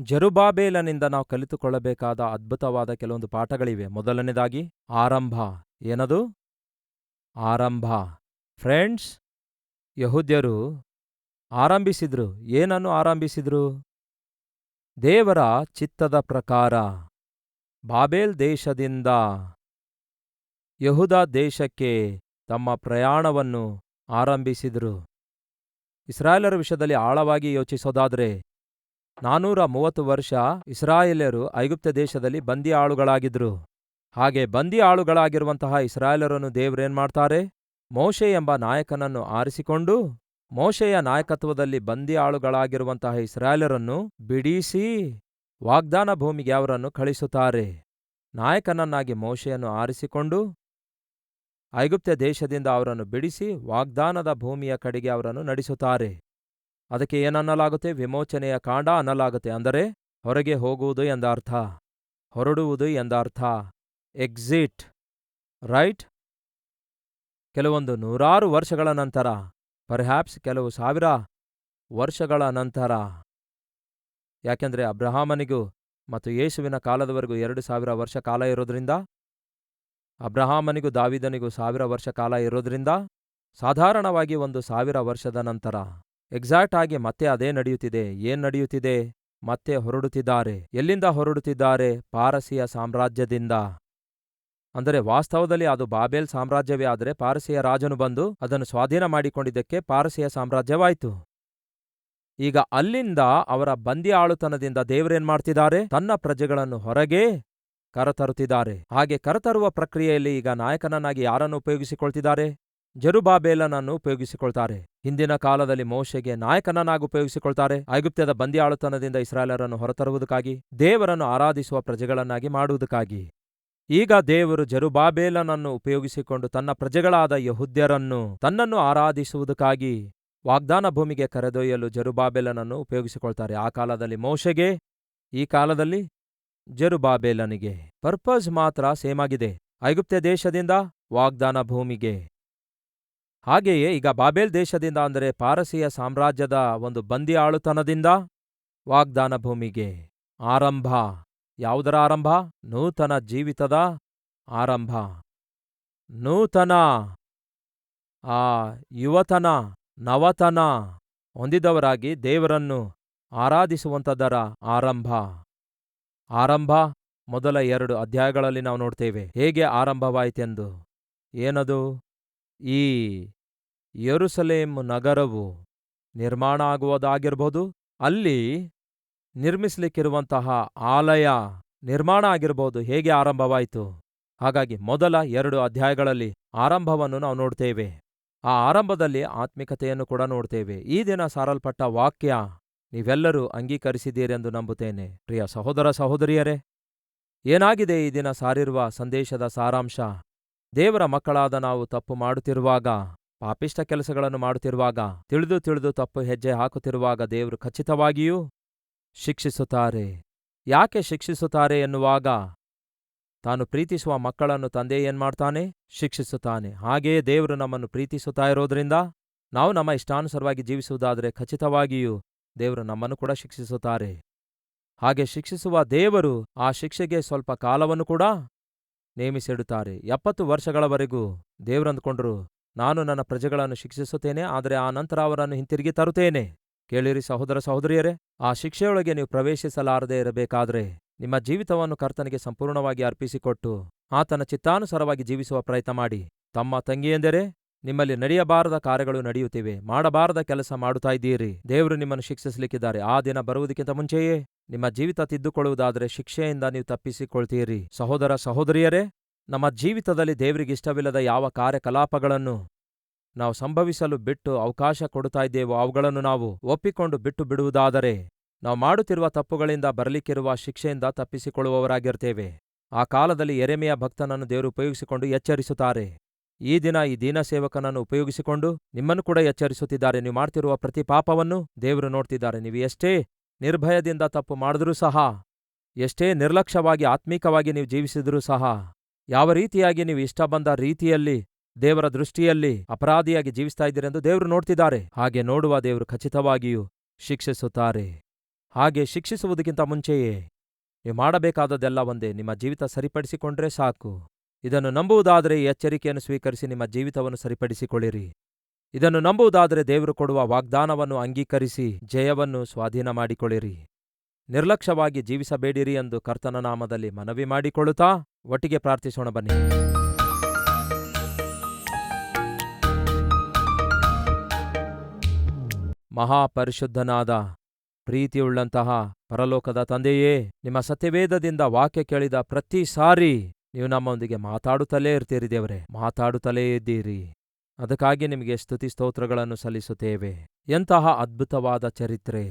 ಜೆರುಬ್ಬಾಬೆಲನಿಂದ ನಾವು ಕಲಿತುಕೊಳ್ಳಬೇಕಾದ ಅದ್ಭುತವಾದ ಕೆಲವೊಂದು ಪಾಠಗಳಿವೆ. ಮೊದಲನೇದಾಗಿ ಆರಂಭ. ಏನದು? ಆರಂಭ. ಫ್ರೆಂಡ್ಸ್, ಯಹೂದ್ಯರು ಆರಂಭಿಸಿದ್ರು. ಏನನ್ನು ಆರಂಭಿಸಿದ್ರು? ದೇವರ ಚಿತ್ತದ ಪ್ರಕಾರ ಬಾಬೆಲ್ ದೇಶದಿಂದ ಯೆಹೂದ ದೇಶಕ್ಕೆ ತಮ್ಮ ಪ್ರಯಾಣವನ್ನು ಆರಂಭಿಸಿದರು. ಇಸ್ರಾಯೇಲರ ವಿಷಯದಲ್ಲಿ ಆಳವಾಗಿ ಯೋಚಿಸೋದಾದರೆ 430 ವರ್ಷ ಇಸ್ರಾಯೇಲ್ಯರು ಐಗುಪ್ತ ದೇಶದಲ್ಲಿ ಬಂದಿ ಆಳುಗಳಾಗಿದ್ರು. ಹಾಗೆ ಬಂದಿ ಆಳುಗಳಾಗಿರುವಂತಹ ಇಸ್ರಾಯೇಲರನ್ನು ದೇವರೇನ್ ಮಾಡ್ತಾರೆ? ಮೋಶೆ ಎಂಬ ನಾಯಕನನ್ನು ಆರಿಸಿಕೊಂಡು ಮೋಶೆಯ ನಾಯಕತ್ವದಲ್ಲಿ ಬಂದಿ ಆಳುಗಳಾಗಿರುವಂತಹ ಇಸ್ರಾಯೇಲರನ್ನು ಬಿಡಿಸಿ ವಾಗ್ದಾನ ಭೂಮಿಗೆ ಅವರನ್ನು ಕಳಿಸುತ್ತಾರೆ. ನಾಯಕನನ್ನಾಗಿ ಮೋಶೆಯನ್ನು ಆರಿಸಿಕೊಂಡು ಐಗುಪ್ತ ದೇಶದಿಂದ ಅವರನ್ನು ಬಿಡಿಸಿ ವಾಗ್ದಾನದ ಭೂಮಿಯ ಕಡೆಗೆ ಅವರನ್ನು ನಡೆಸುತ್ತಾರೆ. ಅದಕ್ಕೆ ಏನನ್ನಲಾಗುತ್ತೆ? ವಿಮೋಚನೆಯ ಕಾಂಡ ಅನ್ನಲಾಗುತ್ತೆ. ಅಂದರೆ ಹೊರಗೆ ಹೋಗುವುದು ಎಂದರ್ಥ, ಹೊರಡುವುದು ಎಂದರ್ಥ, ಎಕ್ಸಿಟ್, ರೈಟ್? ಕೆಲವೊಂದು ನೂರಾರು ವರ್ಷಗಳ ನಂತರ, ಪರ್ಹ್ಯಾಪ್ಸ್ ಕೆಲವು ಸಾವಿರ ವರ್ಷಗಳ ನಂತರ, ಯಾಕೆಂದರೆ ಅಬ್ರಹಾಮನಿಗೂ ಮತ್ತು ಯೇಸುವಿನ ಕಾಲದವರೆಗೂ 2000 ವರ್ಷ ಕಾಲ ಇರೋದ್ರಿಂದ, ಅಬ್ರಹಾಮನಿಗೂ ದಾವೀದನಿಗೂ 1000 ವರ್ಷ ಕಾಲ ಇರೋದ್ರಿಂದ ಸಾಧಾರಣವಾಗಿ 1000 ವರ್ಷದ ನಂತರ ಎಕ್ಸಾಕ್ಟ್ ಆಗಿ ಮತ್ತೆ ಅದೇ ನಡೆಯುತ್ತಿದೆ. ಏನ್ ನಡೆಯುತ್ತಿದೆ? ಮತ್ತೆ ಹೊರಡುತ್ತಿದ್ದಾರೆ. ಎಲ್ಲಿಂದ ಹೊರಡುತ್ತಿದ್ದಾರೆ? ಪಾರಸಿಯ ಸಾಮ್ರಾಜ್ಯದಿಂದ. ಅಂದರೆ ವಾಸ್ತವದಲ್ಲಿ ಅದು ಬಾಬೆಲ್ ಸಾಮ್ರಾಜ್ಯವೇ, ಆದರೆ ಪಾರಸಿಯ ರಾಜನು ಬಂದು ಅದನ್ನು ಸ್ವಾಧೀನ ಮಾಡಿಕೊಂಡಿದ್ದಕ್ಕೆ ಪಾರಸಿಯ ಸಾಮ್ರಾಜ್ಯವಾಯಿತು. ಈಗ ಅಲ್ಲಿಂದ ಅವರ ಬಂದಿ ಆಳುತನದಿಂದ ದೇವರೇನ್ ಮಾಡ್ತಿದ್ದಾರೆ? ತನ್ನ ಪ್ರಜೆಗಳನ್ನು ಹೊರಗೆ ಕರತರುತ್ತಿದ್ದಾರೆ. ಹಾಗೆ ಕರತರುವ ಪ್ರಕ್ರಿಯೆಯಲ್ಲಿ ಈಗ ನಾಯಕನನ್ನಾಗಿ ಯಾರನ್ನು ಉಪಯೋಗಿಸಿಕೊಳ್ತಿದ್ದಾರೆ? ಜೆರುಬ್ಬಾಬೆಲನನ್ನು ಉಪಯೋಗಿಸಿಕೊಳ್ತಾರೆ. ಹಿಂದಿನ ಕಾಲದಲ್ಲಿ ಮೋಶೆಗೆ ನಾಯಕನನ್ನಾಗಿ ಉಪಯೋಗಿಸಿಕೊಳ್ತಾರೆ. ಐಗುಪ್ತದ ಬಂದಿ ಆಳುತನದಿಂದ ಇಸ್ರಾಯೇಲರನ್ನು ಹೊರತರುವುದಕ್ಕಾಗಿ, ದೇವರನ್ನು ಆರಾಧಿಸುವ ಪ್ರಜೆಗಳನ್ನಾಗಿ ಮಾಡುವುದಕ್ಕಾಗಿ. ಈಗ ದೇವರು ಜೆರುಬ್ಬಾಬೆಲನನ್ನು ಉಪಯೋಗಿಸಿಕೊಂಡು ತನ್ನ ಪ್ರಜೆಗಳಾದ ಯಹೂದ್ಯರನ್ನು ತನ್ನನ್ನು ಆರಾಧಿಸುವುದಕ್ಕಾಗಿ ವಾಗ್ದಾನ ಭೂಮಿಗೆ ಕರೆದೊಯ್ಯಲು ಜೆರುಬ್ಬಾಬೆಲನನ್ನು ಉಪಯೋಗಿಸಿಕೊಳ್ತಾರೆ. ಆ ಕಾಲದಲ್ಲಿ ಮೋಶೆಗೆ, ಈ ಕಾಲದಲ್ಲಿ ಜೆರುಬ್ಬಾಬೆಲನಿಗೆ. ಪರ್ಪಸ್ ಮಾತ್ರ ಸೇಮ್ ಆಗಿದೆ. ಐಗುಪ್ತ ದೇಶದಿಂದ ವಾಗ್ದಾನ ಭೂಮಿಗೆ. ಹಾಗೆಯೇ ಈಗ ಬಾಬೆಲ್ ದೇಶದಿಂದ, ಅಂದರೆ ಪಾರಸಿಯ ಸಾಮ್ರಾಜ್ಯದ ಒಂದು ಬಂದಿ ಆಳುತನದಿಂದ ವಾಗ್ದಾನ ಭೂಮಿಗೆ. ಆರಂಭ. ಯಾವುದರ ಆರಂಭ? ನೂತನ ಜೀವಿತದ ಆರಂಭ. ನೂತನ ಯುವತನ, ನವತನ ಹೊಂದಿದವರಾಗಿ ದೇವರನ್ನು ಆರಾಧಿಸುವಂಥದ್ದರ ಆರಂಭ. ಆರಂಭ ಮೊದಲ 2 ಅಧ್ಯಾಯಗಳಲ್ಲಿ ನಾವು ನೋಡ್ತೇವೆ ಹೇಗೆ ಆರಂಭವಾಯಿತೆಂದು. ಏನದು? ಈ ಯೆರೂಸಲೇಮ್ ನಗರವು ನಿರ್ಮಾಣ ಆಗುವುದಾಗಿರ್ಬೋದು, ಅಲ್ಲಿ ನಿರ್ಮಿಸಲಿಕ್ಕಿರುವಂತಹ ಆಲಯ ನಿರ್ಮಾಣ ಆಗಿರ್ಬೋದು, ಹೇಗೆ ಆರಂಭವಾಯಿತು. ಹಾಗಾಗಿ ಮೊದಲ 2 ಅಧ್ಯಾಯಗಳಲ್ಲಿ ಆರಂಭವನ್ನು ನಾವು ನೋಡ್ತೇವೆ. ಆ ಆರಂಭದಲ್ಲಿ ಆತ್ಮಿಕತೆಯನ್ನು ಕೂಡ ನೋಡ್ತೇವೆ. ಈ ದಿನ ಸಾರಲ್ಪಟ್ಟ ವಾಕ್ಯ ನೀವೆಲ್ಲರೂ ಅಂಗೀಕರಿಸಿದ್ದೀರೆಂದು ನಂಬುತ್ತೇನೆ. ಪ್ರಿಯ ಸಹೋದರ ಸಹೋದರಿಯರೇ, ಏನಾಗಿದೆ ಈ ದಿನ ಸಾರಿರುವ ಸಂದೇಶದ ಸಾರಾಂಶ? ದೇವರ ಮಕ್ಕಳಾದ ನಾವು ತಪ್ಪು ಮಾಡುತ್ತಿರುವಾಗ, ಪಾಪಿಷ್ಟ ಕೆಲಸಗಳನ್ನು ಮಾಡುತ್ತಿರುವಾಗ, ತಿಳಿದು ತಪ್ಪು ಹೆಜ್ಜೆ ಹಾಕುತ್ತಿರುವಾಗ ದೇವರು ಖಚಿತವಾಗಿಯೂ ಶಿಕ್ಷಿಸುತ್ತಾರೆ. ಯಾಕೆ ಶಿಕ್ಷಿಸುತ್ತಾರೆ ಎನ್ನುವಾಗ, ತಾನು ಪ್ರೀತಿಸುವ ಮಕ್ಕಳನ್ನು ತಂದೆ ಏನ್ಮಾಡ್ತಾನೆ? ಶಿಕ್ಷಿಸುತ್ತಾನೆ. ಹಾಗೆಯೇ ದೇವರು ನಮ್ಮನ್ನು ಪ್ರೀತಿಸುತ್ತಾ ಇರೋದ್ರಿಂದ ನಾವು ನಮ್ಮ ಇಷ್ಟಾನುಸಾರವಾಗಿ ಜೀವಿಸುವುದಾದರೆ ಖಚಿತವಾಗಿಯೂ ದೇವರು ನಮ್ಮನ್ನು ಕೂಡ ಶಿಕ್ಷಿಸುತ್ತಾರೆ. ಹಾಗೆ ಶಿಕ್ಷಿಸುವ ದೇವರು ಆ ಶಿಕ್ಷೆಗೆ ಸ್ವಲ್ಪ ಕಾಲವನ್ನು ಕೂಡ ನೇಮಿಸಿಡುತ್ತಾರೆ. 70 ವರ್ಷಗಳವರೆಗೂ ದೇವರಂದುಕೊಂಡ್ರು, ನಾನು ನನ್ನ ಪ್ರಜೆಗಳನ್ನು ಶಿಕ್ಷಿಸುತ್ತೇನೆ, ಆದರೆ ಆ ನಂತರ ಅವರನ್ನು ಹಿಂತಿರುಗಿ ತರುತ್ತೇನೆ. ಕೇಳಿರಿ ಸಹೋದರ ಸಹೋದರಿಯರೇ, ಆ ಶಿಕ್ಷೆಯೊಳಗೆ ನೀವು ಪ್ರವೇಶಿಸಲಾರದೆ ಇರಬೇಕಾದ್ರೆ ನಿಮ್ಮ ಜೀವಿತವನ್ನು ಕರ್ತನಿಗೆ ಸಂಪೂರ್ಣವಾಗಿ ಅರ್ಪಿಸಿಕೊಟ್ಟು ಆತನ ಚಿತ್ತಾನುಸಾರವಾಗಿ ಜೀವಿಸುವ ಪ್ರಯತ್ನ ಮಾಡಿ. ತಮ್ಮ ತಂಗಿಯೆಂದರೆ ನಿಮ್ಮಲ್ಲಿ ನಡೆಯಬಾರದ ಕಾರ್ಯಗಳು ನಡೆಯುತ್ತಿವೆ, ಮಾಡಬಾರದ ಕೆಲಸ ಮಾಡುತ್ತಾ ಇದ್ದೀರಿ, ದೇವರು ನಿಮ್ಮನ್ನು ಶಿಕ್ಷಿಸಲಿಕ್ಕಿದ್ದಾರೆ. ಆ ದಿನ ಬರುವುದಕ್ಕಿಂತ ಮುಂಚೆಯೇ ನಿಮ್ಮ ಜೀವಿತ ತಿದ್ದುಕೊಳ್ಳುವುದಾದರೆ ಶಿಕ್ಷೆಯಿಂದ ನೀವು ತಪ್ಪಿಸಿಕೊಳ್ತೀರಿ. ಸಹೋದರ ಸಹೋದರಿಯರೇ, ನಮ್ಮ ಜೀವಿತದಲ್ಲಿ ದೇವರಿಗಿಷ್ಟವಿಲ್ಲದ ಯಾವ ಕಾರ್ಯಕಲಾಪಗಳನ್ನು ನಾವು ಸಂಭವಿಸಲು ಬಿಟ್ಟು ಅವಕಾಶ ಕೊಡುತ್ತಾ ಇದ್ದೇವೋ ಅವುಗಳನ್ನು ನಾವು ಒಪ್ಪಿಕೊಂಡು ಬಿಟ್ಟು ಬಿಡುವುದಾದರೆ ನಾವು ಮಾಡುತ್ತಿರುವ ತಪ್ಪುಗಳಿಂದ ಬರಲಿಕ್ಕಿರುವ ಶಿಕ್ಷೆಯಿಂದ ತಪ್ಪಿಸಿಕೊಳ್ಳುವವರಾಗಿರ್ತೇವೆ. ಆ ಕಾಲದಲ್ಲಿ ಯೆರೆಮೀಯ ಭಕ್ತನನ್ನು ದೇವರು ಉಪಯೋಗಿಸಿಕೊಂಡು ಎಚ್ಚರಿಸುತ್ತಾರೆ. ಈ ದಿನ ಈ ದೀನಸೇವಕನನ್ನು ಉಪಯೋಗಿಸಿಕೊಂಡು ನಿಮ್ಮನ್ನು ಕೂಡ ಎಚ್ಚರಿಸುತ್ತಿದ್ದಾರೆ. ನೀವು ಮಾಡ್ತಿರುವ ಪ್ರತಿ ಪಾಪವನ್ನು ದೇವರು ನೋಡ್ತಿದ್ದಾರೆ. ನೀವು ಎಷ್ಟೇ ನಿರ್ಭಯದಿಂದ ತಪ್ಪು ಮಾಡಿದ್ರೂ ಸಹ, ಎಷ್ಟೇ ನಿರ್ಲಕ್ಷ್ಯವಾಗಿ ಆತ್ಮೀಕವಾಗಿ ನೀವು ಜೀವಿಸಿದ್ರೂ ಸಹ, ಯಾವ ರೀತಿಯಾಗಿ ನೀವು ಇಷ್ಟ ಬಂದ ರೀತಿಯಲ್ಲಿ ದೇವರ ದೃಷ್ಟಿಯಲ್ಲಿ ಅಪರಾಧಿಯಾಗಿ ಜೀವಿಸ್ತಾ ಇದ್ದೀರೆಂದು ದೇವರು ನೋಡ್ತಿದ್ದಾರೆ. ಹಾಗೆ ನೋಡುವ ದೇವರು ಖಚಿತವಾಗಿಯೂ ಶಿಕ್ಷಿಸುತ್ತಾರೆ. ಹಾಗೆ ಶಿಕ್ಷಿಸುವುದಕ್ಕಿಂತ ಮುಂಚೆಯೇ ನೀವು ಮಾಡಬೇಕಾದದ್ದೆಲ್ಲ ಒಂದೇ, ನಿಮ್ಮ ಜೀವಿತ ಸರಿಪಡಿಸಿಕೊಂಡ್ರೆ ಸಾಕು. ಇದನ್ನು ನಂಬುವುದಾದರೆ ಈ ಎಚ್ಚರಿಕೆಯನ್ನು ಸ್ವೀಕರಿಸಿ ನಿಮ್ಮ ಜೀವಿತವನ್ನು ಸರಿಪಡಿಸಿಕೊಳ್ಳಿರಿ. ಇದನ್ನು ನಂಬುವುದಾದರೆ ದೇವರು ಕೊಡುವ ವಾಗ್ದಾನವನ್ನು ಅಂಗೀಕರಿಸಿ ಜಯವನ್ನು ಸ್ವಾಧೀನ ಮಾಡಿಕೊಳ್ಳಿರಿ. ನಿರ್ಲಕ್ಷ್ಯವಾಗಿ ಜೀವಿಸಬೇಡಿರಿ ಎಂದು ಕರ್ತನ ನಾಮದಲ್ಲಿ ಮನವಿ ಮಾಡಿಕೊಳ್ಳುತ್ತಾ ಒಟ್ಟಿಗೆ ಪ್ರಾರ್ಥಿಸೋಣ ಬನ್ನಿ. ಮಹಾಪರಿಶುದ್ಧನಾದ ಪ್ರೀತಿಯುಳ್ಳಂತಹ ಪರಲೋಕದ ತಂದೆಯೇ, ನಿಮ್ಮ ಸತ್ಯವೇದದಿಂದ ವಾಕ್ಯ ಕೇಳಿದ ಪ್ರತಿ ಸಾರಿ ನೀವು ನಮ್ಮೊಂದಿಗೆ ಮಾತಾಡುತ್ತಲೇ ಇರ್ತೀರಿ ದೇವರೇ, ಮಾತಾಡುತ್ತಲೇ ಇದ್ದೀರಿ. ಅದಕ್ಕಾಗಿ ನಿಮಗೆ ಸ್ತುತಿ ಸ್ತೋತ್ರಗಳನ್ನು ಸಲ್ಲಿಸುತ್ತೇವೆ. ಎಂತಹ ಅದ್ಭುತವಾದ ಚರಿತ್ರೆ!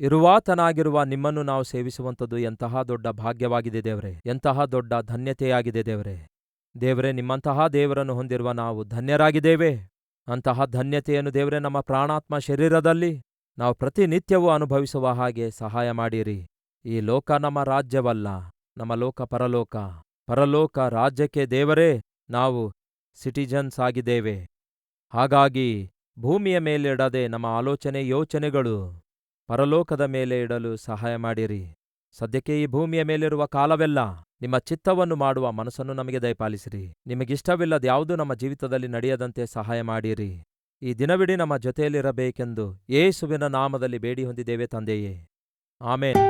ಇರುವಾತನಾಗಿರುವ ನಿಮ್ಮನ್ನು ನಾವು ಸೇವಿಸುವಂಥದ್ದು ಎಂತಹ ದೊಡ್ಡ ಭಾಗ್ಯವಾಗಿದೆ ದೇವರೇ, ಎಂತಹ ದೊಡ್ಡ ಧನ್ಯತೆಯಾಗಿದೆ ದೇವರೇ. ದೇವರೇ, ನಿಮ್ಮಂತಹ ದೇವರನ್ನು ಹೊಂದಿರುವ ನಾವು ಧನ್ಯರಾಗಿದ್ದೇವೆ. ಅಂತಹ ಧನ್ಯತೆಯನ್ನು ದೇವರೇ ನಮ್ಮ ಪ್ರಾಣಾತ್ಮ ಶರೀರದಲ್ಲಿ ನಾವು ಪ್ರತಿನಿತ್ಯವೂ ಅನುಭವಿಸುವ ಹಾಗೆ ಸಹಾಯ ಮಾಡಿರಿ. ಈ ಲೋಕ ನಮ್ಮ ರಾಜ್ಯವಲ್ಲ, ನಮ್ಮ ಲೋಕ ಪರಲೋಕ. ಪರಲೋಕ ರಾಜ್ಯಕ್ಕೆ ದೇವರೇ ನಾವು ಸಿಟಿಜನ್ಸ್ ಆಗಿದ್ದೇವೆ. ಹಾಗಾಗಿ ಭೂಮಿಯ ಮೇಲಿಡದೆ ನಮ್ಮ ಆಲೋಚನೆ ಯೋಚನೆಗಳು ಪರಲೋಕದ ಮೇಲೆ ಇಡಲು ಸಹಾಯ ಮಾಡಿರಿ. ಸದ್ಯಕ್ಕೆ ಈ ಭೂಮಿಯ ಮೇಲಿರುವ ಕಾಲವೆಲ್ಲ ನಿಮ್ಮ ಚಿತ್ತವನ್ನು ಮಾಡುವ ಮನಸ್ಸನ್ನು ನಮಗೆ ದಯಪಾಲಿಸಿರಿ. ನಿಮಗಿಷ್ಟವಿಲ್ಲದ ಯಾವುದೂ ನಮ್ಮ ಜೀವಿತದಲ್ಲಿ ನಡೆಯದಂತೆ ಸಹಾಯ ಮಾಡಿರಿ. ಈ ದಿನವಿಡೀ ನಮ್ಮ ಜೊತೆಯಲ್ಲಿರಬೇಕೆಂದು ಯೇಸುವಿನ ನಾಮದಲ್ಲಿ ಬೇಡಿ ಹೊಂದಿದ್ದೇವೆ ತಂದೆಯೇ, ಆಮೇನ್.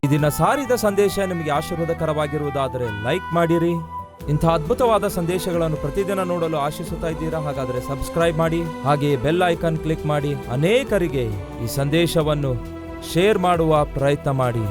ಈ ದಿನ ಸಾರಿದ ಸಂದೇಶ ನಿಮಗೆ ಆಶೀರ್ವಾದಕರವಾಗಿರುವುದಾದರೆ ಲೈಕ್ ಮಾಡಿರಿ. ಇಂಥ ಅದ್ಭುತವಾದ ಸಂದೇಶಗಳನ್ನು ಪ್ರತಿದಿನ ನೋಡಲು ಆಶಿಸುತ್ತಾ ಇದ್ದೀರಾ? ಹಾಗಾದರೆ ಸಬ್ಸ್ಕ್ರೈಬ್ ಮಾಡಿ, ಹಾಗೆಯೇ ಬೆಲ್ ಐಕಾನ್ ಕ್ಲಿಕ್ ಮಾಡಿ ಅನೇಕರಿಗೆ ಈ ಸಂದೇಶವನ್ನು ಶೇರ್ ಮಾಡುವ ಪ್ರಯತ್ನ ಮಾಡಿ.